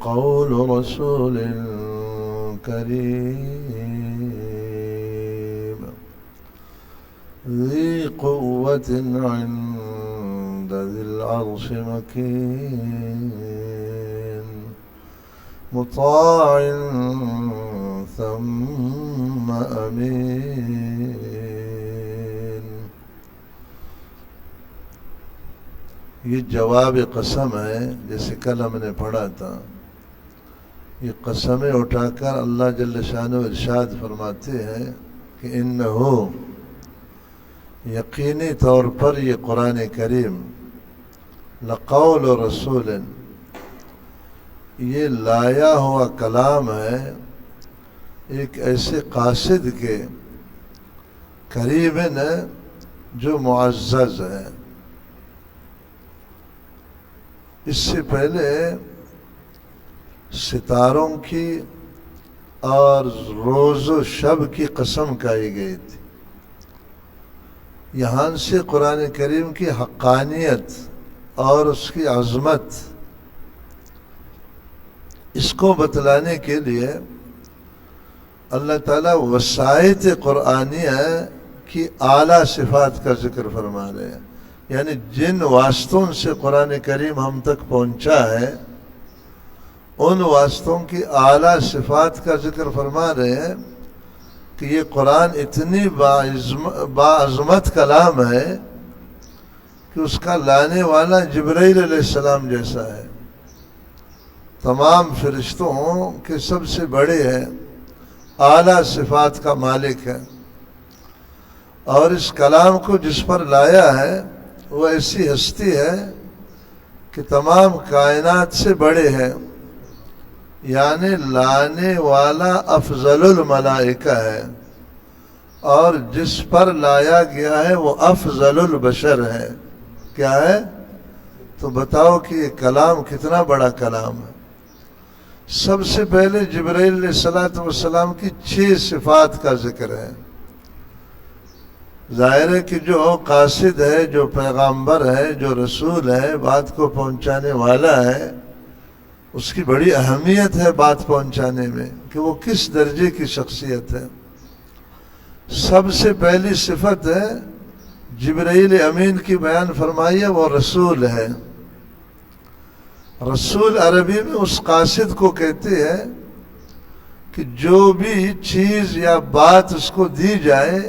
لقول رسول كريم ذي قوة عند ذي العرش مكين مطاع ثم أمين. یہ جواب قسم ہے، جیسے کل ہم نے پڑھا تھا. یہ قسمیں اٹھا کر اللہ جل شانہ ارشاد فرماتے ہیں کہ انہو، یقینی طور پر یہ قرآن کریم لقول رسول، یہ لایا ہوا کلام ہے ایک ایسے قاصد کے، کریم ہے جو معزز ہے. اس سے پہلے ستاروں کی اور روز و شب کی قسم کہی گئی تھی. یہاں سے قرآن کریم کی حقانیت اور اس کی عظمت، اس کو بتلانے کے لیے اللہ تعالیٰ وسائط قرآنیہ کی اعلیٰ صفات کا ذکر فرما رہے ہیں. یعنی جن واسطوں سے قرآن کریم ہم تک پہنچا ہے، ان واسطوں کی اعلیٰ صفات کا ذکر فرما رہے ہیں کہ یہ قرآن اتنی باعظمت کلام ہے کہ اس کا لانے والا جبرائیل علیہ السلام جیسا ہے، تمام فرشتوں کے سب سے بڑے ہیں، اعلیٰ صفات کا مالک ہے. اور اس کلام کو جس پر لایا ہے وہ ایسی ہستی ہے کہ تمام کائنات سے بڑے ہیں، یعنی لانے والا افضل الملائکہ ہے، اور جس پر لایا گیا ہے وہ افضل البشر ہے. کیا ہے؟ تو بتاؤ کہ یہ کلام کتنا بڑا کلام ہے. سب سے پہلے جبرائیل علیہ السلام کی 6 صفات کا ذکر ہے. ظاہر ہے کہ جو قاصد ہے، جو پیغامبر ہے، جو رسول ہے، بات کو پہنچانے والا ہے، اس کی بڑی اہمیت ہے بات پہنچانے میں کہ وہ کس درجے کی شخصیت ہے. سب سے پہلی صفت ہے جبرائیل امین کی بیان فرمائی ہے، وہ رسول ہے. رسول عربی میں اس قاصد کو کہتے ہیں کہ جو بھی چیز یا بات اس کو دی جائے،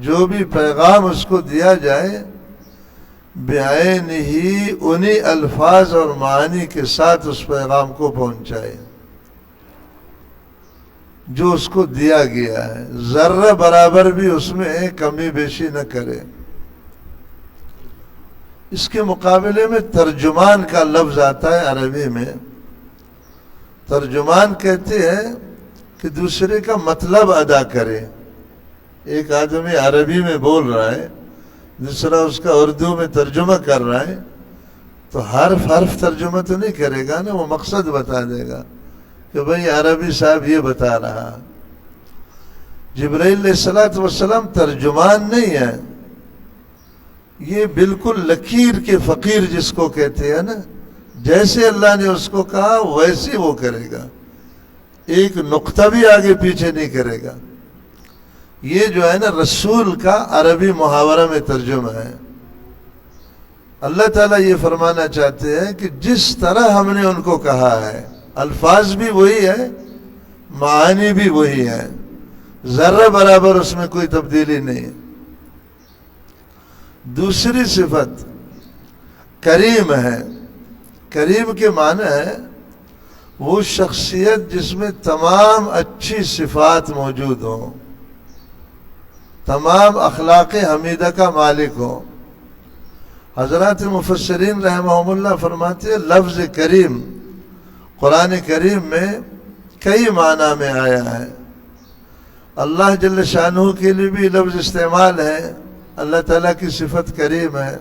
جو بھی پیغام اس کو دیا جائے، بعین ہی انہی الفاظ اور معانی کے ساتھ اس پیغام کو پہنچائے جو اس کو دیا گیا ہے، ذرہ برابر بھی اس میں کمی بیشی نہ کرے. اس کے مقابلے میں ترجمان کا لفظ آتا ہے عربی میں. ترجمان کہتے ہیں کہ دوسرے کا مطلب ادا کرے. ایک آدمی عربی میں بول رہا ہے، دوسرا اس کا اردو میں ترجمہ کر رہا ہے، تو حرف ترجمہ تو نہیں کرے گا نا، وہ مقصد بتا دے گا کہ بھئی عربی صاحب یہ بتا رہا. جبرائیل علیہ السلام ترجمان نہیں ہے، یہ بالکل لکیر کے فقیر جس کو کہتے ہیں نا، جیسے اللہ نے اس کو کہا ویسے وہ کرے گا، ایک نقطہ بھی آگے پیچھے نہیں کرے گا. یہ جو ہے نا رسول کا عربی محاورہ میں ترجمہ ہے. اللہ تعالیٰ یہ فرمانا چاہتے ہیں کہ جس طرح ہم نے ان کو کہا ہے، الفاظ بھی وہی ہے، معانی بھی وہی ہے، ذرہ برابر اس میں کوئی تبدیلی نہیں ہے. دوسری صفت کریم ہے. کریم کے معنی ہے وہ شخصیت جس میں تمام اچھی صفات موجود ہوں، تمام اخلاق حمیدہ کا مالک ہو. حضرات مفسرین رحمہم اللہ فرماتے ہیں لفظ کریم قرآن کریم میں کئی معنی میں آیا ہے. اللہ جل شانہ کے لیے بھی لفظ استعمال ہے، اللہ تعالیٰ کی صفت کریم ہے.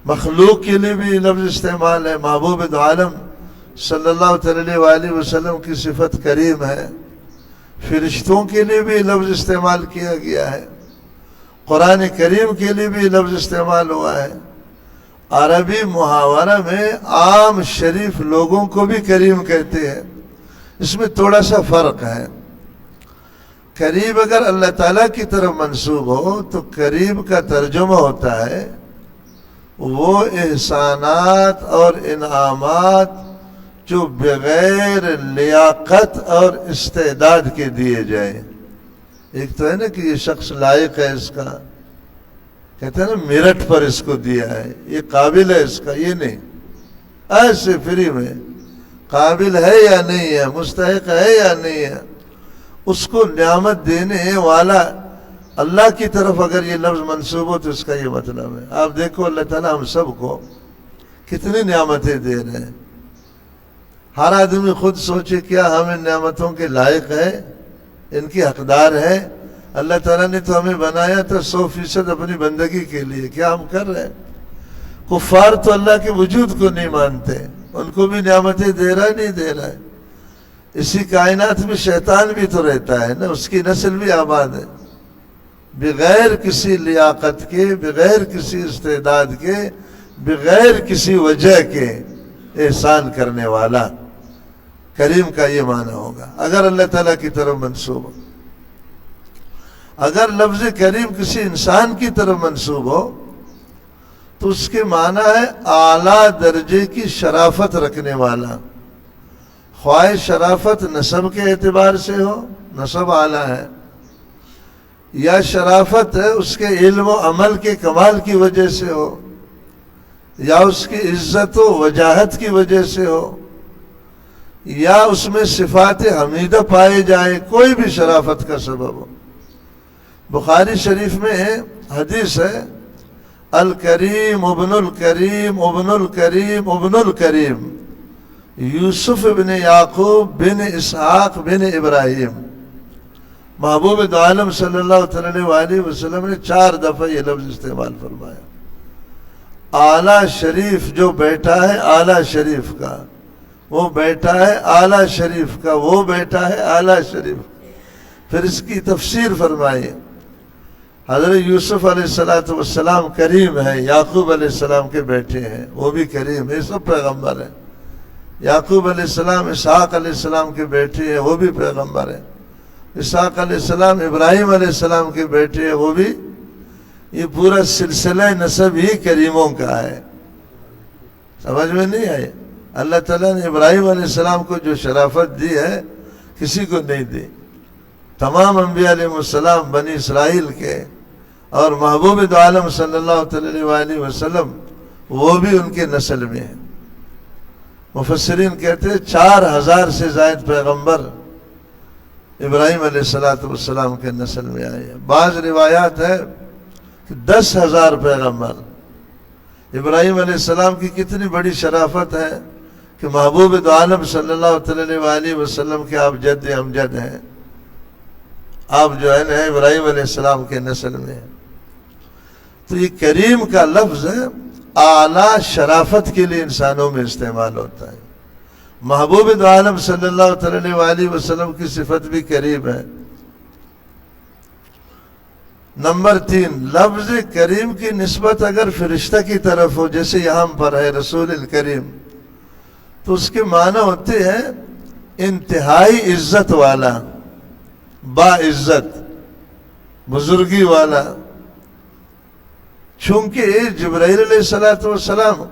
مخلوق کے لیے بھی لفظ استعمال ہے، محبوب دو عالم صلی اللہ علیہ وآلہ وسلم کی صفت کریم ہے. فرشتوں کے لیے بھی لفظ استعمال کیا گیا ہے، قرآن کریم کے لیے بھی لفظ استعمال ہوا ہے، عربی محاورہ میں عام شریف لوگوں کو بھی کریم کہتے ہیں، اس میں تھوڑا سا فرق ہے۔ کریم اگر اللہ تعالیٰ کی طرف منسوب ہو تو کریم کا ترجمہ ہوتا ہے وہ احسانات اور انعامات جو بغیر لیاقت اور استعداد کے دیے جائیں۔ ایک تو ہے نا کہ یہ شخص لائق ہے اس کا، کہتے ہیں نا میرٹ پر اس کو دیا ہے، یہ قابل ہے اس کا، یہ نہیں ایسے فری میں قابل ہے یا نہیں ہے، مستحق ہے یا نہیں ہے، اس کو نعمت دینے والا اللہ کی طرف اگر یہ لفظ منسوب ہو تو اس کا یہ مطلب ہے۔ آپ دیکھو اللہ تعالیٰ ہم سب کو کتنی نعمتیں دے رہے ہیں، ہر آدمی خود سوچے کیا ہم ان نعمتوں کے لائق ہے، ان کی حقدار ہے؟ اللہ تعالیٰ نے تو ہمیں بنایا تھا 100% اپنی بندگی کے لیے، کیا ہم کر رہے ہیں؟ کفار تو اللہ کے وجود کو نہیں مانتے، ان کو بھی نعمتیں دے رہا ہے نہیں دے رہا ہے؟ اسی کائنات میں شیطان بھی تو رہتا ہے نا، اس کی نسل بھی آباد ہے، بغیر کسی لیاقت کے، بغیر کسی استعداد کے، بغیر کسی وجہ کے احسان کرنے والا۔ کریم کا یہ معنی ہوگا اگر اللہ تعالیٰ کی طرف منسوب ہو۔ اگر لفظ کریم کسی انسان کی طرف منسوب ہو تو اس کے معنی ہے اعلیٰ درجے کی شرافت رکھنے والا، خواہ شرافت نسب کے اعتبار سے ہو، نسب اعلیٰ ہے، یا شرافت اس کے علم و عمل کے کمال کی وجہ سے ہو، یا اس کی عزت و وجاہت کی وجہ سے ہو، یا اس میں صفات حمیدہ پائے جائے، کوئی بھی شرافت کا سبب ہو۔ بخاری شریف میں حدیث ہے الکریم ابن الکریم ابن الکریم ابن الکریم یوسف بن یعقوب بن اسحاق بن ابراہیم۔ محبوب دو عالم صلی اللہ علیہ وسلم نے 4 دفعہ یہ لفظ استعمال فرمایا۔ اعلیٰ شریف جو بیٹا ہے اعلیٰ شریف کا، وہ بیٹا ہے اعلیٰ شریف کا، وہ بیٹا ہے اعلیٰ شریف کا۔ پھر اس کی تفسیر فرمائی، حضرت یوسف علیہ السلام کریم ہے، یعقوب علیہ السلام کے بیٹے ہیں، وہ بھی کریم ہے، سب پیغمبر ہیں۔ یعقوب علیہ السلام اسحاق علیہ السلام کے بیٹے ہیں، وہ بھی پیغمبر ہیں۔ اسحاق علیہ السلام ابراہیم علیہ السلام کے بیٹے ہیں، وہ بھی، یہ پورا سلسلہ نسب ہی کریموں کا ہے۔ سمجھ میں نہیں آئے؟ اللہ تعالیٰ نے ابراہیم علیہ السلام کو جو شرافت دی ہے کسی کو نہیں دی۔ تمام انبیاء علیہ السلام بنی اسرائیل کے اور محبوب دو عالم صلی اللہ علیہ وسلم وہ بھی ان کے نسل میں ہیں۔ مفسرین کہتے ہیں 4000 سے زائد پیغمبر ابراہیم علیہ السلام کے نسل میں آئے ہیں۔ بعض روایات ہے کہ 10,000 پیغمبر۔ ابراہیم علیہ السلام کی کتنی بڑی شرافت ہے کہ محبوب دو عالم صلی اللہ علیہ وسلم کے آپ جد امجد ہیں، آپ جو ہے نا ابراہیم علیہ السلام کے نسل میں ہیں۔ تو یہ کریم کا لفظ ہے اعلیٰ شرافت کے لیے انسانوں میں استعمال ہوتا ہے۔ محبوب دو عالم صلی اللہ علیہ وسلم کی صفت بھی کریم ہے۔ نمبر 3، لفظ کریم کی نسبت اگر فرشتہ کی طرف ہو، جیسے یہاں پر ہے رسول الکریم، تو اس کے معنی ہوتے ہیں انتہائی عزت والا، با عزت، بزرگی والا۔ چونکہ جبرائیل علیہ السلام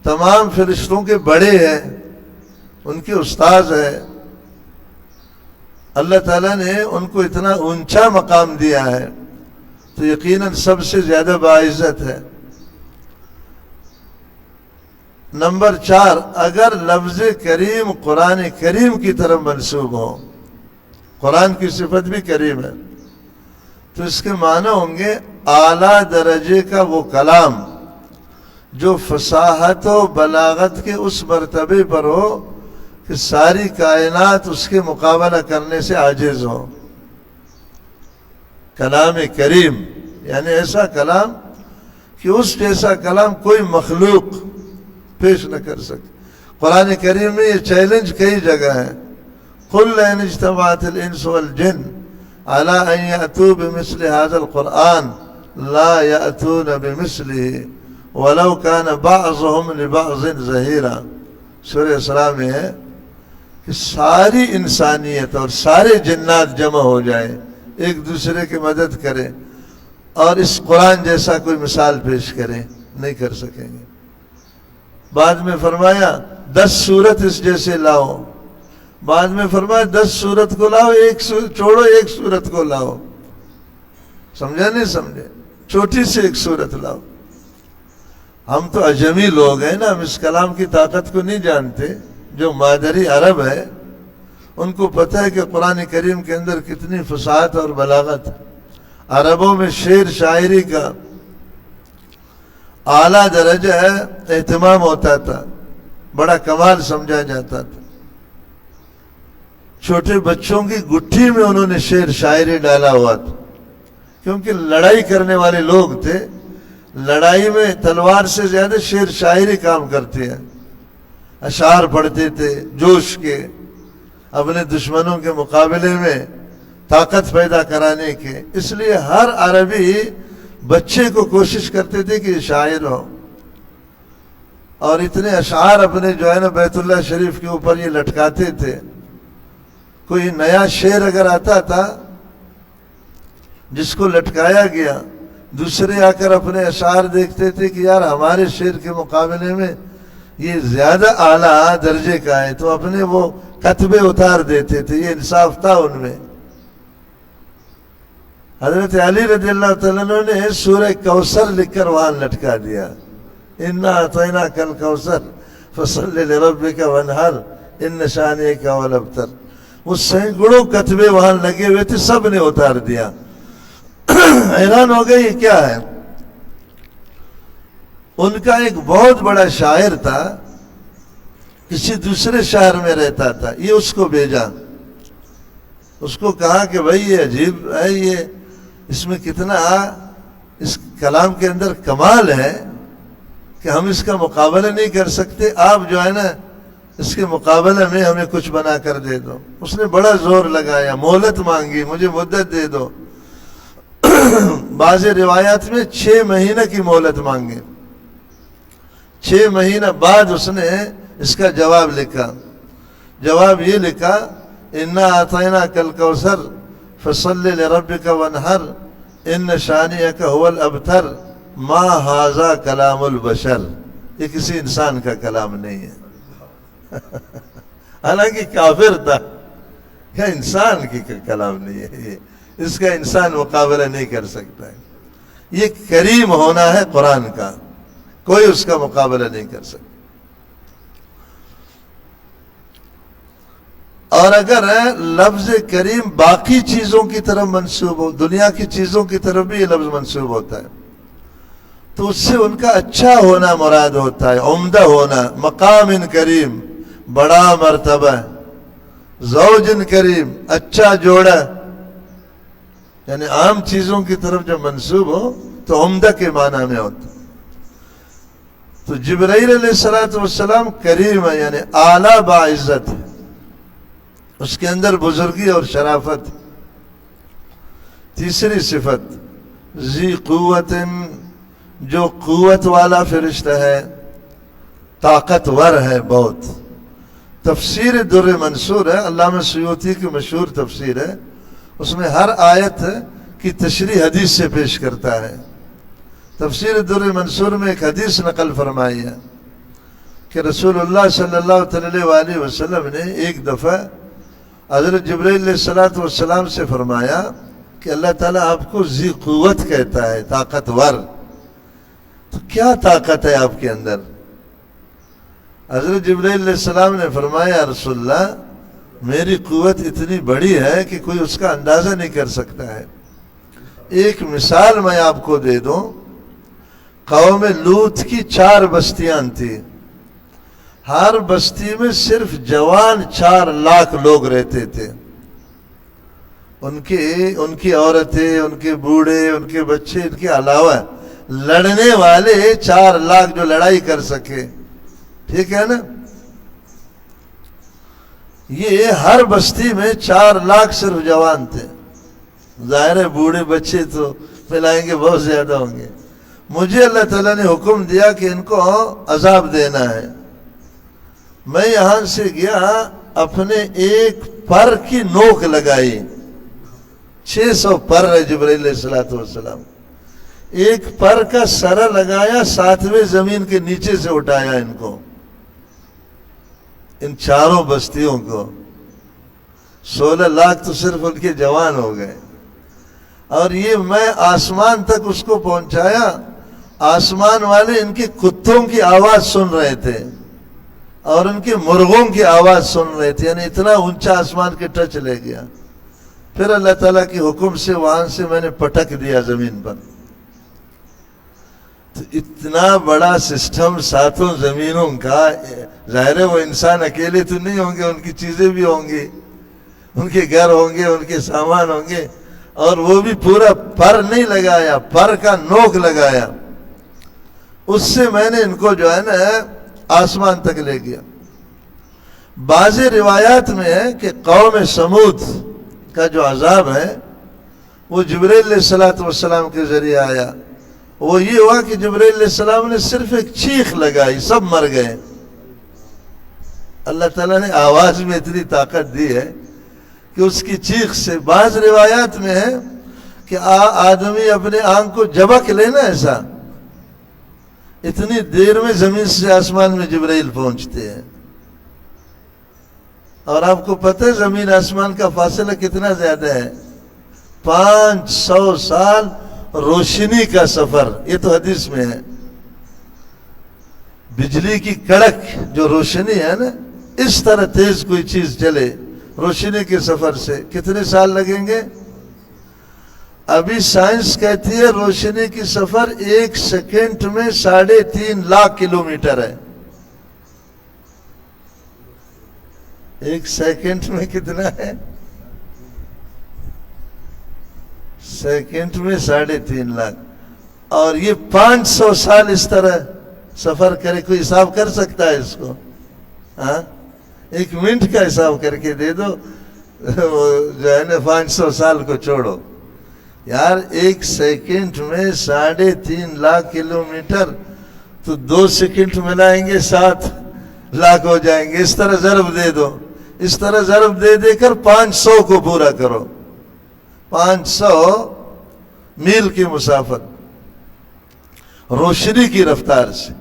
تمام فرشتوں کے بڑے ہیں، ان کے استاذ ہیں، اللہ تعالیٰ نے ان کو اتنا اونچا مقام دیا ہے تو یقیناً سب سے زیادہ باعزت ہے۔ نمبر 4، اگر لفظ کریم قرآن کریم کی طرف منسوب ہو، قرآن کی صفت بھی کریم ہے، تو اس کے معنی ہوں گے اعلیٰ درجے کا وہ کلام جو فصاحت و بلاغت کے اس مرتبے پر ہو کہ ساری کائنات اس کے مقابلہ کرنے سے عاجز ہو۔ کلام کریم یعنی ایسا کلام کہ اس جیسا کلام کوئی مخلوق پیش نہ کر سکے۔ قرآن کریم میں یہ چیلنج کئی جگہ ہے، قُلْ لَئِنِ اجْتَمَعَتِ الْإِنسُ وَالْجِنُّ عَلَىٰ أَن يَأْتُوا بِمِثْلِ هَٰذَا الْقُرْآنِ لَا يَأْتُونَ بِمِثْلِهِ وَلَوْ كَانَ بَعْضُهُمْ لِبَعْضٍ ظَهِيرًا سورہ اسراء میں ہے کہ ساری انسانیت اور سارے جنات جمع ہو جائے، ایک دوسرے کی مدد کرے اور اس قرآن جیسا کوئی مثال پیش کرے، نہیں کر سکیں گے۔ بعد میں فرمایا 10 سورت اس جیسے لاؤ، بعد میں فرمایا 10 سورت کو لاؤ، ایک سورت چھوڑو، ایک سورت کو لاؤ۔ سمجھا نہیں سمجھے؟ چھوٹی سے ایک سورت لاؤ۔ ہم تو اجمی لوگ ہیں نا، ہم اس کلام کی طاقت کو نہیں جانتے۔ جو مادری عرب ہے ان کو پتہ ہے کہ قرآن کریم کے اندر کتنی فصاحت اور بلاغت۔ عربوں میں شعر شاعری کا اعلیٰ درجہ ہے، اہتمام ہوتا تھا، بڑا کمال سمجھا جاتا تھا۔ چھوٹے بچوں کی گٹھی میں انہوں نے شعر شاعری ڈالا ہوا تھا، کیونکہ لڑائی کرنے والے لوگ تھے۔ لڑائی میں تلوار سے زیادہ شعر شاعری کام کرتے ہیں، اشعار پڑھتے تھے جوش کے، اپنے دشمنوں کے مقابلے میں طاقت پیدا کرانے کے۔ اس لیے ہر عربی بچے کو کوشش کرتے تھے کہ شاعر ہو، اور اتنے اشعار اپنے جو ہے نا بیت اللہ شریف کے اوپر یہ لٹکاتے تھے۔ کوئی نیا شعر اگر آتا تھا جس کو لٹکایا گیا، دوسرے آ کر اپنے اشعار دیکھتے تھے کہ یار ہمارے شعر کے مقابلے میں یہ زیادہ اعلیٰ درجے کا ہے، تو اپنے وہ کتبے اتار دیتے تھے۔ یہ انصاف تھا ان میں۔ حضرت علی رضی اللہ تعالیٰ عنہ نے سورہ کوثر لکھ کر وہاں لٹکا دیا، اِنَّا أَعْطَيْنَاكَ الْكَوْثَرَ فَصَلِّ لِرَبِّكَ وَانْحَرْ إِنَّ شَانِئَكَ هُوَ الْأَبْتَرُ۔ وہ سینکڑوں کتبے وہاں لگے ہوئے تھے، سب نے اتار دیا۔ حیران ہو گئے یہ کیا ہے؟ ان کا ایک بہت بڑا شاعر تھا، کسی دوسرے شہر میں رہتا تھا، یہ اس کو بھیجا، اس کو کہا کہ بھائی یہ عجیب ہے، یہ اس میں کتنا اس کلام کے اندر کمال ہے کہ ہم اس کا مقابلہ نہیں کر سکتے، آپ جو ہے نا اس کے مقابلے میں ہمیں کچھ بنا کر دے دو۔ اس نے بڑا زور لگایا، مہلت مانگی، مجھے مدت دے دو۔ بعض روایات میں 6 مہینہ کی مہلت مانگی۔ 6 مہینہ بعد اس نے اس کا جواب لکھا۔ جواب یہ لکھا، اِنَّا أَعْطَيْنَاكَ الْكَوْثَرَ فَصَلِّ لِرَبِّكَ وَانْحَرْ إِنَّ شَانِئَكَ هُوَ الْأَبْتَرُ مَا هَذَا كَلَامُ الْبَشَرِ۔ یہ کسی انسان کا کلام نہیں ہے۔ حالانکہ کافر تھا کہ انسان کی کلام نہیں ہے، اس کا انسان مقابلہ نہیں کر سکتا ہے۔ یہ کریم ہونا ہے قرآن کا، کوئی اس کا مقابلہ نہیں کر سکتا۔ اور اگر لفظ کریم باقی چیزوں کی طرف منسوب ہو، دنیا کی چیزوں کی طرف بھی یہ لفظ منسوب ہوتا ہے، تو اس سے ان کا اچھا ہونا مراد ہوتا ہے، عمدہ ہونا۔ مقام کریم، بڑا مرتبہ، زوج کریم، اچھا جوڑا، یعنی عام چیزوں کی طرف جب منسوب ہو تو عمدہ کے معنی میں ہوتا۔ تو جبرائیل علیہ السلام کریم ہے، یعنی اعلیٰ باعزت ہے، اس کے اندر بزرگی اور شرافت۔ تیسری صفت، ذی قوت، جو قوت والا فرشتہ ہے، طاقتور ہے بہت۔ تفسیر در منصور ہے، علامہ سیوطی کی مشہور تفسیر ہے، اس میں ہر آیت کی تشریح حدیث سے پیش کرتا ہے۔ تفسیر در منصور میں ایک حدیث نقل فرمائی ہے کہ رسول اللہ صلی اللہ علیہ وسلم نے ایک دفعہ حضرت جبرائیل علیہ السلام سے فرمایا کہ اللہ تعالیٰ آپ کو ذی قوت کہتا ہے، طاقتور۔ تو کیا طاقت ہے آپ کے اندر؟ حضرت جبرائیل علیہ السلام نے فرمایا، رسول اللہ میری قوت اتنی بڑی ہے کہ کوئی اس کا اندازہ نہیں کر سکتا ہے۔ ایک مثال میں آپ کو دے دوں، قوم لوط کی 4 بستیاں تھیں، ہر بستی میں صرف جوان 4 لاکھ لوگ رہتے تھے۔ ان کی عورتیں، ان کے بوڑھے، ان کے بچے، ان کے علاوہ لڑنے والے 4 لاکھ جو لڑائی کر سکے، ٹھیک ہے نا؟ یہ ہر بستی میں 4 لاکھ صرف جوان تھے۔ ظاہر ہے بوڑھے بچے تو ملائیں گے بہت زیادہ ہوں گے، مجھے اللہ تعالیٰ نے حکم دیا کہ ان کو عذاب دینا ہے. میں یہاں سے گیا, اپنے ایک پر کی نوک لگائی. 600 پر ہے جبرائیل علیہ السلام. ایک پر کا سرا لگایا, 7ویں زمین کے نیچے سے اٹھایا ان کو, ان چاروں بستیوں کو. 16 لاکھ تو صرف ان کے جوان ہو گئے. اور یہ میں آسمان تک اس کو پہنچایا. آسمان والے ان کے کتوں کی آواز سن رہے تھے اور ان کے مرغوں کی آواز سن رہے تھے, یعنی اتنا اونچا آسمان کے ٹچ لے گیا. پھر اللہ تعالیٰ کے حکم سے وہاں سے میں نے پٹک دیا زمین پر. تو اتنا بڑا سسٹم 7 زمینوں کا, ظاہر ہے وہ انسان اکیلے تو نہیں ہوں گے, ان کی چیزیں بھی ہوں گی, ان کے گھر ہوں گے, ان کے سامان ہوں گے, اور وہ بھی پورا پر نہیں لگایا, پر کا نوک لگایا. اس سے میں نے ان کو جو ہے نا آسمان تک لے گیا. بعض روایات میں ہے کہ قوم سمود کا جو عذاب ہے وہ جبرائیل علیہ السلام کے ذریعے آیا. وہ یہ ہوا کہ جبرائیل علیہ السلام نے صرف ایک چیخ لگائی, سب مر گئے. اللہ تعالیٰ نے آواز میں اتنی طاقت دی ہے کہ اس کی چیخ سے, بعض روایات میں ہے کہ آدمی اپنے آنکھ کو جھپک لینا, ایسا اتنی دیر میں زمین سے آسمان میں جبرائیل پہنچتے ہیں. اور آپ کو پتہ ہے زمین آسمان کا فاصلہ کتنا زیادہ ہے؟ 500 سال روشنی کا سفر. یہ تو حدیث میں ہے. بجلی کی کڑک جو روشنی ہے نا, اس طرح تیز کوئی چیز چلے روشنی کے سفر سے کتنے سال لگیں گے؟ ابھی سائنس کہتی ہے روشنی کی سفر 1 سیکنڈ میں 3.5 لاکھ کلومیٹر ہے. 1 سیکنڈ میں کتنا ہے؟ سیکنڈ میں 3.5 لاکھ. اور یہ 500 سال اس طرح سفر کرے. کوئی حساب کر سکتا ہے اس کو؟ ہاں, 1 منٹ کا حساب کر کے دے دو, جو ہے نا 500 سال کو چھوڑو یار. 1 سیکنڈ میں 3.5 لاکھ کلومیٹر, تو 2 سیکنڈ ملائیں گے 7 لاکھ ہو جائیں گے. اس طرح ضرب دے دو, اس طرح ضرب دے دے کر 500 کو پورا کرو. 500 میل کی مسافت روشنی کی رفتار سے.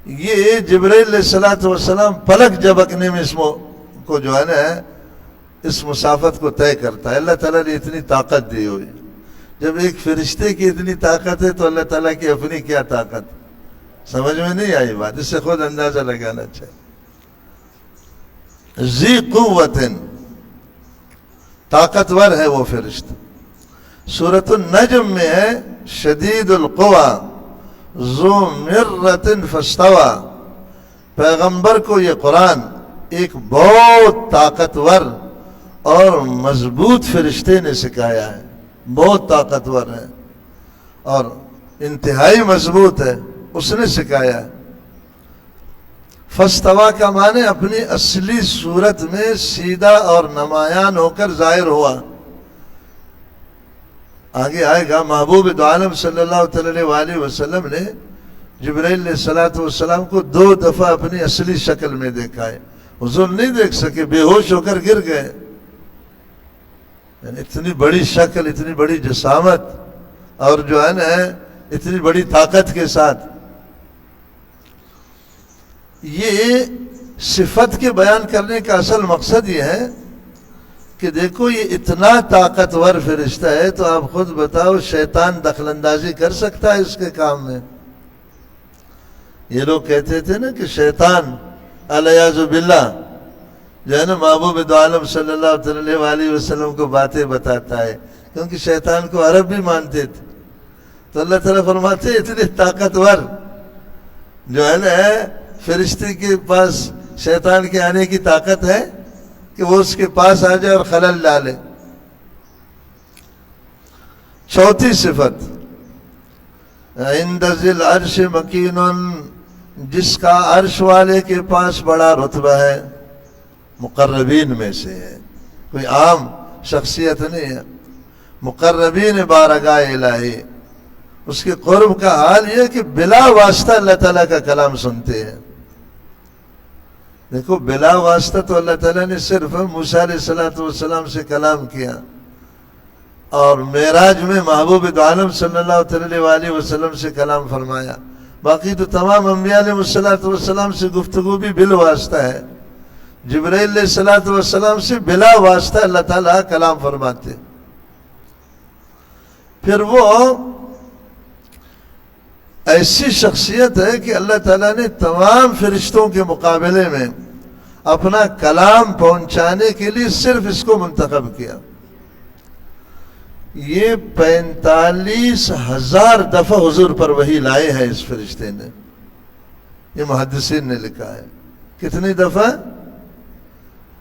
یہ جبرائیل علیہ السلام پلک جھپکنے میں اس کو جو ہے نا اس مسافت کو طے کرتا ہے. اللہ تعالیٰ نے اتنی طاقت دی ہوئی. جب ایک فرشتے کی اتنی طاقت ہے تو اللہ تعالیٰ کی اپنی کیا طاقت. سمجھ میں نہیں آئی بات؟ اس سے خود اندازہ لگانا چاہیے. ذی قوت, طاقتور ہے وہ فرشتہ. سورۃ النجم میں ہے شدید القوی ذو مرۃ فاستوی. پیغمبر کو یہ قرآن ایک بہت طاقتور اور مضبوط فرشتے نے سکھایا ہے. بہت طاقتور ہے اور انتہائی مضبوط ہے, اس نے سکھایا ہے. فاستوی کا معنی اپنی اصلی صورت میں سیدھا اور نمایاں ہو کر ظاہر ہوا. آگے آئے گا. محبوب دو عالم صلی اللہ علیہ وسلم نے جبرائیل علیہ السلام کو 2 دفعہ اپنی اصلی شکل میں دیکھا ہے. حضور نہیں دیکھ سکے, بے ہوش ہو کر گر گئے. یعنی اتنی بڑی شکل, اتنی بڑی جسامت, اور جو ہے نا اتنی بڑی طاقت کے ساتھ. یہ صفت کے بیان کرنے کا اصل مقصد یہ ہے کہ دیکھو یہ اتنا طاقتور فرشتہ ہے, تو آپ خود بتاؤ شیطان دخل اندازی کر سکتا ہے اس کے کام میں؟ یہ لوگ کہتے تھے نا کہ شیطان الیاذ باللہ جو ہے نا محبوب دو عالم صلی اللہ علیہ وسلم کو باتیں بتاتا ہے, کیونکہ شیطان کو عرب بھی مانتے تھے. تو اللہ تعالیٰ فرماتے ہیں اتنے طاقتور جو ہے نا فرشتے کے پاس شیطان کے آنے کی طاقت ہے کہ وہ اس کے پاس آ جائے اور خلل ڈالے. 4تھی صفت عند ذی العرش مکین, جس کا عرش والے کے پاس بڑا رتبہ ہے. مقربین میں سے ہے, کوئی عام شخصیت نہیں ہے. مقربین بارگاہ الہی, اس کے قرب کا حال یہ کہ بلا واسطہ اللہ تعالیٰ کا کلام سنتے ہیں. دیکھو بلا واسطہ تو اللہ تعالیٰ نے صرف موسیٰ علیہ السلام سے کلام کیا اور معراج میں محبوب عالم صلی اللہ علیہ وسلم سے کلام فرمایا. باقی تو تمام انبیاء علیہ السلام سے گفتگو بھی بالواسطہ ہے. جبرائیل علیہ السلام سے بلا واسطہ اللہ تعالیٰ کلام فرماتے. پھر وہ ایسی شخصیت ہے کہ اللہ تعالیٰ نے تمام فرشتوں کے مقابلے میں اپنا کلام پہنچانے کے لیے صرف اس کو منتخب کیا. یہ 45,000 دفعہ حضور پر وحی لائے ہیں اس فرشتے نے. یہ محدثین نے لکھا ہے. کتنی دفعہ؟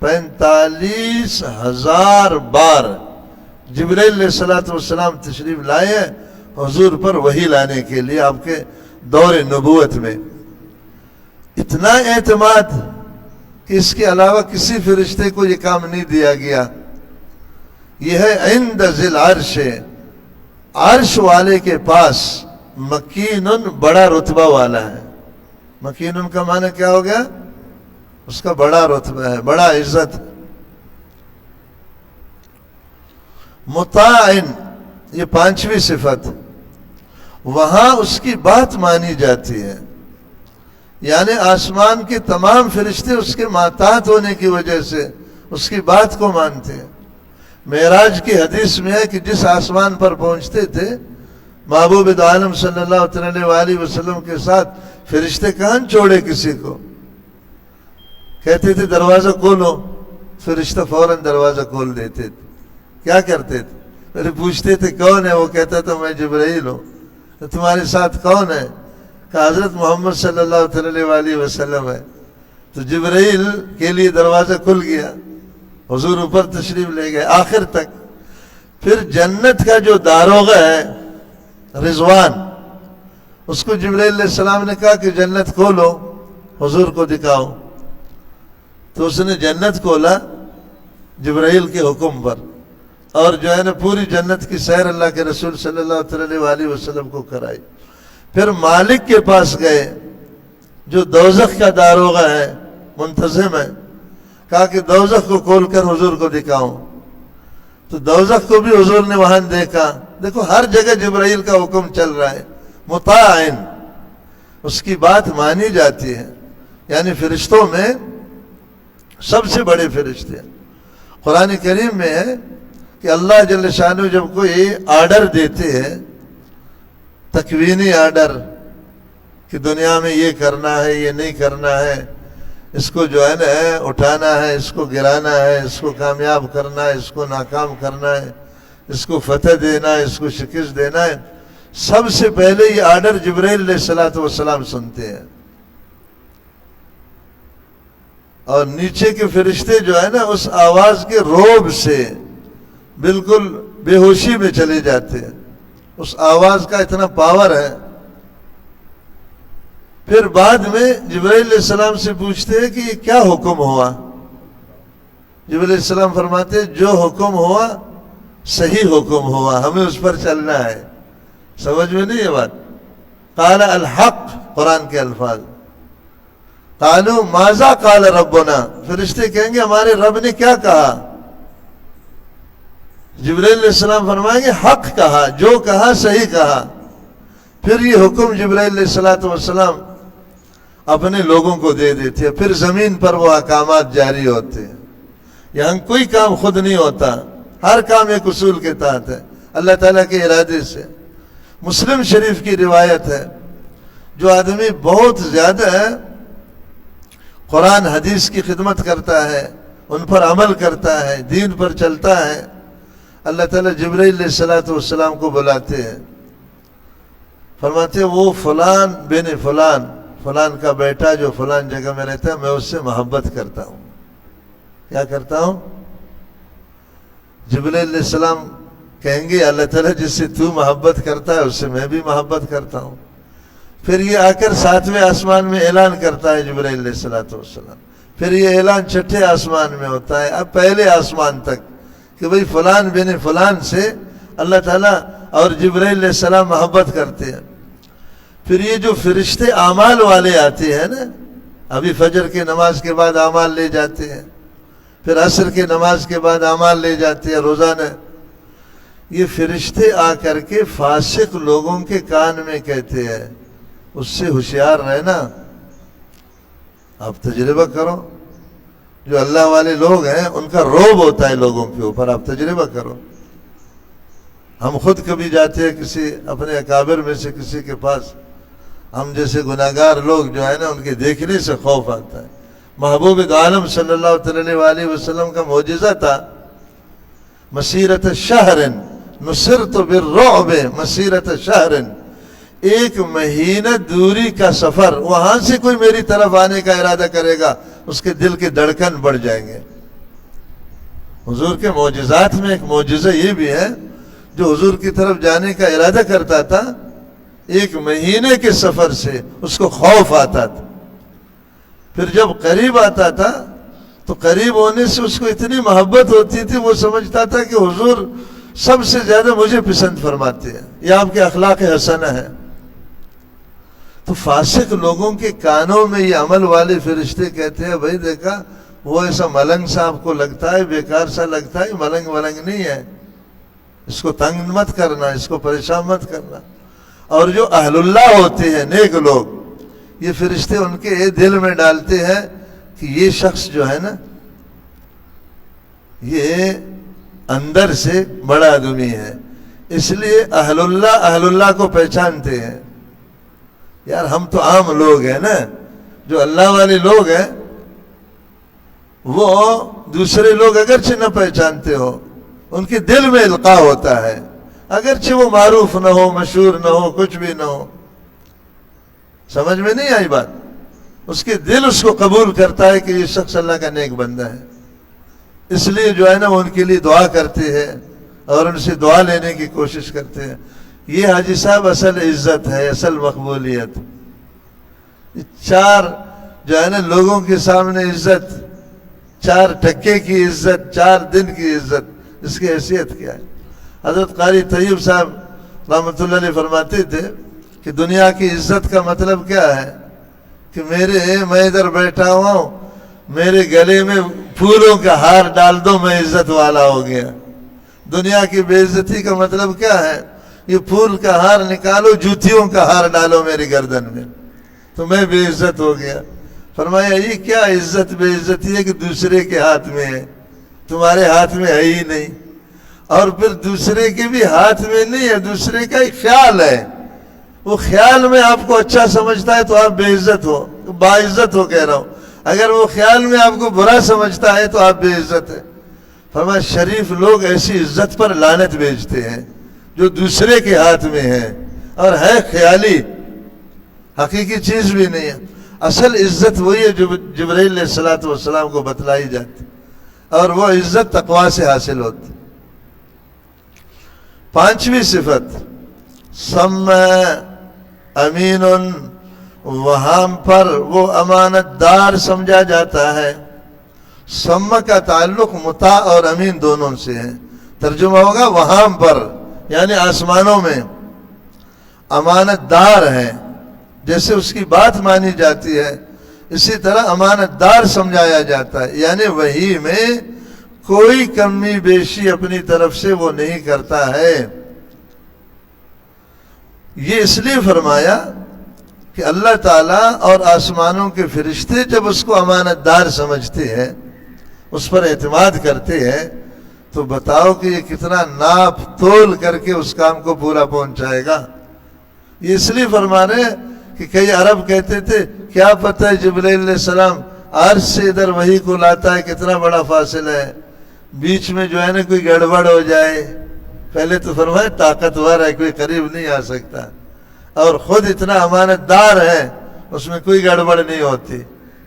45,000 بار جبرائیل علیہ السلام تشریف لائے ہیں حضور پر وحی لانے کے لیے آپ کے دور نبوت میں. اتنا اعتماد کہ اس کے علاوہ کسی فرشتے کو یہ کام نہیں دیا گیا. یہ ہے عند ذی العرش، عرش والے کے پاس مکین بڑا رتبہ والا ہے. مکین کا معنی کیا ہو گیا؟ اس کا بڑا رتبہ ہے، بڑا عزت. مطاع، یہ 5ویں صفت، وہاں اس کی بات مانی جاتی ہے. یعنی آسمان کے تمام فرشتے اس کے ماتحت ہونے کی وجہ سے اس کی بات کو مانتے ہیں. معراج کی حدیث میں ہے کہ جس آسمان پر پہنچتے تھے محبوب عالم صلی اللہ علیہ وسلم کے ساتھ فرشتے کہاں چھوڑے کسی کو. کہتے تھے دروازہ کھولو، فرشتہ فوراً دروازہ کھول دیتے تھے. کیا کرتے تھے؟ پھر پوچھتے تھے کون ہے؟ وہ کہتا تھا میں جبرائیل ہوں. تو تمہارے ساتھ کون ہے؟ کہ حضرت محمد صلی اللہ علیہ وسلم ہے. تو جبرائیل کے لیے دروازہ کھل گیا، حضور اوپر تشریف لے گئے آخر تک. پھر جنت کا جو داروغہ ہے رضوان، اس کو جبرائیل علیہ السلام نے کہا کہ جنت کھولو، حضور کو دکھاؤ. تو اس نے جنت کھولا جبرائیل کے حکم پر، اور جو ہے نا پوری جنت کی سیر اللہ کے رسول صلی اللہ علیہ وسلم کو کرائی. پھر مالک کے پاس گئے جو دوزخ کا داروغہ ہے، منتظم ہے. کہا کہ دوزخ کو کھول کر حضور کو دکھاؤں. تو دوزخ کو بھی حضور نے وہاں دیکھا. دیکھو ہر جگہ جبرائیل کا حکم چل رہا ہے. مطاعن، اس کی بات مانی جاتی ہے. یعنی فرشتوں میں سب سے بڑے فرشتے ہیں. قرآن کریم میں ہے کہ اللہ جل شانہ جب کوئی آرڈر دیتے ہیں، تکوینی آرڈر کہ دنیا میں یہ کرنا ہے، یہ نہیں کرنا ہے، اس کو جو ہے نا اٹھانا ہے، اس کو گرانا ہے، اس کو کامیاب کرنا ہے، اس کو ناکام کرنا ہے، اس کو فتح دینا ہے، اس کو شکست دینا ہے، سب سے پہلے یہ آرڈر جبرائیل علیہ السلام سنتے ہیں. اور نیچے کے فرشتے جو ہے نا اس آواز کے روب سے بالکل بے ہوشی میں چلے جاتے ہیں. اس آواز کا اتنا پاور ہے. پھر بعد میں جبرائیل علیہ السلام سے پوچھتے ہیں کہ یہ کیا حکم ہوا؟ جبرائیل علیہ السلام فرماتے ہیں جو حکم ہوا صحیح حکم ہوا، ہمیں اس پر چلنا ہے. سمجھ میں نہیں یہ بات؟ قال الحق، قرآن کے الفاظ. قالوا ماذا قال ربنا، فرشتے کہیں گے ہمارے رب نے کیا کہا؟ جبرائیل علیہ السلام فرمائیں گے حق کہا، جو کہا صحیح کہا. پھر یہ حکم جبرائیل علیہ السلام اپنے لوگوں کو دے دیتے ہیں. پھر زمین پر وہ احکامات جاری ہوتے ہیں. یہاں کوئی کام خود نہیں ہوتا، ہر کام ایک اصول کے تحت ہے، اللہ تعالیٰ کے ارادے سے. مسلم شریف کی روایت ہے، جو آدمی بہت زیادہ قرآن حدیث کی خدمت کرتا ہے، ان پر عمل کرتا ہے، دین پر چلتا ہے، اللہ تعالیٰ جبرائیل علیہ السلام کو بلاتے ہیں. فرماتے ہیں وہ فلان بن فلان، فلان کا بیٹا جو فلان جگہ میں رہتا ہے، میں اس سے محبت کرتا ہوں. کیا کرتا ہوں؟ جبرائیل علیہ السلام کہیں گے اللہ تعالیٰ جس سے تو محبت کرتا ہے اس سے میں بھی محبت کرتا ہوں. پھر یہ آ کر 7ویں آسمان میں اعلان کرتا ہے جبرائیل علیہ السلام. پھر یہ اعلان 6ٹھے آسمان میں ہوتا ہے، اب پہلے آسمان تک، کہ بھئی فلان بن فلان سے اللہ تعالیٰ اور جبرائیل علیہ السلام محبت کرتے ہیں. پھر یہ جو فرشتے اعمال والے آتے ہیں نا، ابھی فجر کی نماز کے بعد اعمال لے جاتے ہیں، پھر عصر کی نماز کے بعد اعمال لے جاتے ہیں روزانہ. یہ فرشتے آ کر کے فاسق لوگوں کے کان میں کہتے ہیں اس سے ہوشیار رہنا. آپ تجربہ کرو، جو اللہ والے لوگ ہیں ان کا رعب ہوتا ہے لوگوں کے اوپر، آپ تجربہ کرو. ہم خود کبھی جاتے ہیں کسی اپنے اکابر میں سے کسی کے پاس، ہم جیسے گناہگار لوگ جو ہے نا ان کے دیکھنے سے خوف آتا ہے. محبوب عالم صلی اللہ علیہ وسلم کا معجزہ تھا، مسیرت شہر نصرت بالرعب مسیرت شہر، ایک مہینہ دوری کا سفر، وہاں سے کوئی میری طرف آنے کا ارادہ کرے گا اس کے دل کے دھڑکن بڑھ جائیں گے. حضور کے معجزات میں ایک معجزہ یہ بھی ہے، جو حضور کی طرف جانے کا ارادہ کرتا تھا ایک مہینے کے سفر سے اس کو خوف آتا تھا. پھر جب قریب آتا تھا تو قریب ہونے سے اس کو اتنی محبت ہوتی تھی، وہ سمجھتا تھا کہ حضور سب سے زیادہ مجھے پسند فرماتے ہیں، یہ آپ کے اخلاق حسنہ ہے. تو فاسق لوگوں کے کانوں میں یہ عمل والے فرشتے کہتے ہیں بھائی دیکھا وہ ایسا ملنگ سا آپ کو لگتا ہے، بیکار سا لگتا ہے، ملنگ نہیں ہے، اس کو تنگ مت کرنا، اس کو پریشان مت کرنا. اور جو اہل اللہ ہوتے ہیں نیک لوگ، یہ فرشتے ان کے دل میں ڈالتے ہیں کہ یہ شخص جو ہے نا یہ اندر سے بڑا آدمی ہے. اس لیے اہل اللہ کو پہچانتے ہیں. یار ہم تو عام لوگ ہیں نا، جو اللہ والے لوگ ہیں وہ دوسرے لوگ اگرچہ نہ پہچانتے ہو ان کے دل میں القاء ہوتا ہے، اگرچہ وہ معروف نہ ہو، مشہور نہ ہو، کچھ بھی نہ ہو. سمجھ میں نہیں آئی بات؟ اس کے دل اس کو قبول کرتا ہے کہ یہ شخص اللہ کا نیک بندہ ہے. اس لیے جو ہے نا وہ ان کے لیے دعا کرتے ہیں اور ان سے دعا لینے کی کوشش کرتے ہیں. یہ حاجی صاحب اصل عزت ہے، اصل مقبولیت. چار جو ہے نا لوگوں کے سامنے عزت، 4 ٹکے کی عزت، 4 دن کی عزت، اس کی حیثیت کیا ہے؟ حضرت قاری طیب صاحب رحمۃ اللہ علیہ فرماتے تھے کہ دنیا کی عزت کا مطلب کیا ہے کہ میں ادھر بیٹھا ہوا ہوں، میرے گلے میں پھولوں کا ہار ڈال دو، میں عزت والا ہو گیا. دنیا کی بے عزتی کا مطلب کیا ہے؟ یہ پھول کا ہار نکالو، جوتیوں کا ہار ڈالو میری گردن میں، تو میں بے عزت ہو گیا. فرمایا یہ کیا عزت بے عزتی ہے کہ دوسرے کے ہاتھ میں ہے، تمہارے ہاتھ میں ہے ہی نہیں. اور پھر دوسرے کے بھی ہاتھ میں نہیں ہے، دوسرے کا ایک خیال ہے، وہ خیال میں آپ کو اچھا سمجھتا ہے تو آپ بے عزت ہو، باعزت ہو کہہ رہا ہوں. اگر وہ خیال میں آپ کو برا سمجھتا ہے تو آپ بے عزت ہے. فرمایا شریف لوگ ایسی عزت پر لعنت بھیجتے ہیں جو دوسرے کے ہاتھ میں ہے اور ہے خیالی، حقیقی چیز بھی نہیں ہے. اصل عزت وہی ہے جو جبرائیل علیہ السلام کو بتلائی جاتی، اور وہ عزت تقویٰ سے حاصل ہوتی. 5ویں صفت سمع امین، وہاں پر وہ امانت دار سمجھا جاتا ہے. سمع کا تعلق مطاع اور امین دونوں سے ہے. ترجمہ ہوگا وہاں پر یعنی آسمانوں میں امانت دار ہے، جیسے اس کی بات مانی جاتی ہے اسی طرح امانت دار سمجھایا جاتا ہے. یعنی وحی میں کوئی کمی بیشی اپنی طرف سے وہ نہیں کرتا ہے. یہ اس لیے فرمایا کہ اللہ تعالیٰ اور آسمانوں کے فرشتے جب اس کو امانت دار سمجھتے ہیں، اس پر اعتماد کرتے ہیں، تو بتاؤ کہ یہ کتنا ناپ تول کر کے اس کام کو پورا پہنچائے گا. یہ اس لیے فرما رہے ہیں کہ کئی عرب کہتے تھے کیا پتہ ہے جبرائیل علیہ السلام عرش سے ادھر وحی کو لاتا ہے، کتنا بڑا فاصلہ ہے، بیچ میں جو ہے نا کوئی گڑبڑ ہو جائے. پہلے تو فرمایا طاقتور ہے، کوئی قریب نہیں آ سکتا، اور خود اتنا امانت دار ہے اس میں کوئی گڑبڑ نہیں ہوتی.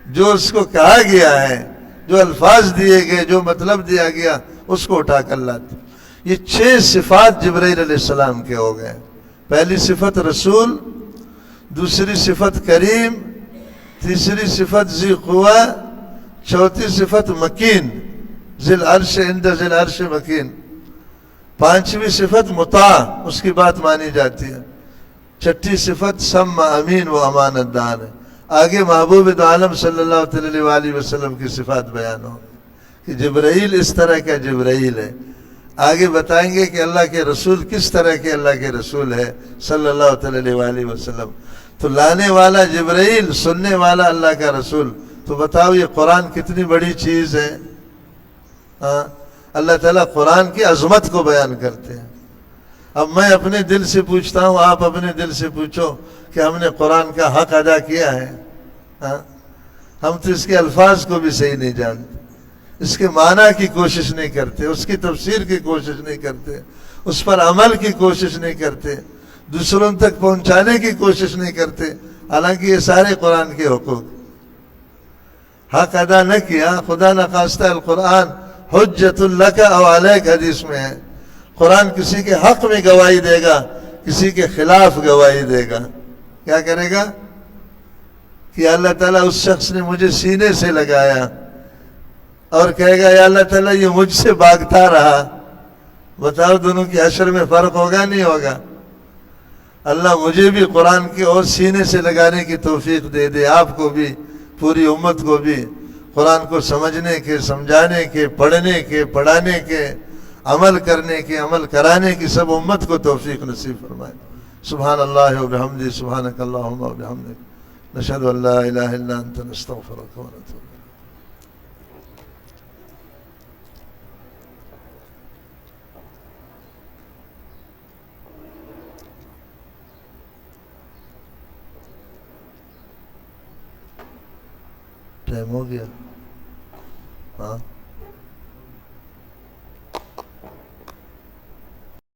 جو اس کو کہا گیا ہے، جو الفاظ دیے گئے، جو مطلب دیا گیا اس کو اٹھا کر لاتے. یہ 6 صفات جبرائیل علیہ السلام کے ہو گئے. پہلی صفت رسول، دوسری صفت کریم، تیسری صفت ذی قوہ، چوتھی صفت مکین، ذی العرش عند ذی العرش مکین. پانچویں صفت مطاع، اس کی بات مانی جاتی ہے. چھٹی صفت سم امین و امانت دار ہے. آگے محبوب دو عالم صلی اللہ علیہ وآلہ وسلم کی صفات بیان ہوں کہ جبرائیل اس طرح کا جبرائیل ہے. آگے بتائیں گے کہ اللہ کے رسول کس طرح کے اللہ کے رسول ہے صلی اللہ علیہ وآلہ وسلم. تو لانے والا جبرائیل، سننے والا اللہ کا رسول. تو بتاؤ یہ قرآن کتنی بڑی چیز ہے. ہاں، اللہ تعالیٰ قرآن کی عظمت کو بیان کرتے ہیں. اب میں اپنے دل سے پوچھتا ہوں، آپ اپنے دل سے پوچھو کہ ہم نے قرآن کا حق ادا کیا ہے؟ ہاں، ہم تو اس کے الفاظ کو بھی صحیح نہیں جانتے، اس کے معنی کی کوشش نہیں کرتے، اس کی تفسیر کی کوشش نہیں کرتے، اس پر عمل کی کوشش نہیں کرتے، دوسروں تک پہنچانے کی کوشش نہیں کرتے. حالانکہ یہ سارے قرآن کے حقوق. حق ادا نہ کیا، خدا نخواستہ القرآن حجت لک او علیک حدیث میں ہے. قرآن کسی کے حق میں گواہی دے گا، کسی کے خلاف گواہی دے گا. کیا کرے گا کہ اللہ تعالیٰ اس شخص نے مجھے سینے سے لگایا، اور کہے گا یا اللہ تعالیٰ یہ مجھ سے بھاگتا رہا. بتاؤ دونوں کی حشر میں فرق ہوگا نہیں ہوگا؟ اللہ مجھے بھی قرآن کے اور سینے سے لگانے کی توفیق دے دے، آپ کو بھی، پوری امت کو بھی قرآن کو سمجھنے کے، سمجھانے کے، پڑھنے کے، پڑھانے کے، عمل کرنے کے، عمل کرانے کی سب امت کو توفیق نصیب فرمائے. سبحان اللہ و بحمدہ، سبحانک اللہم و بحمدک، نشہد ان لا الہ الا انت، نستغفرک و نتوب. ٹائم ہو گیا. ہاں.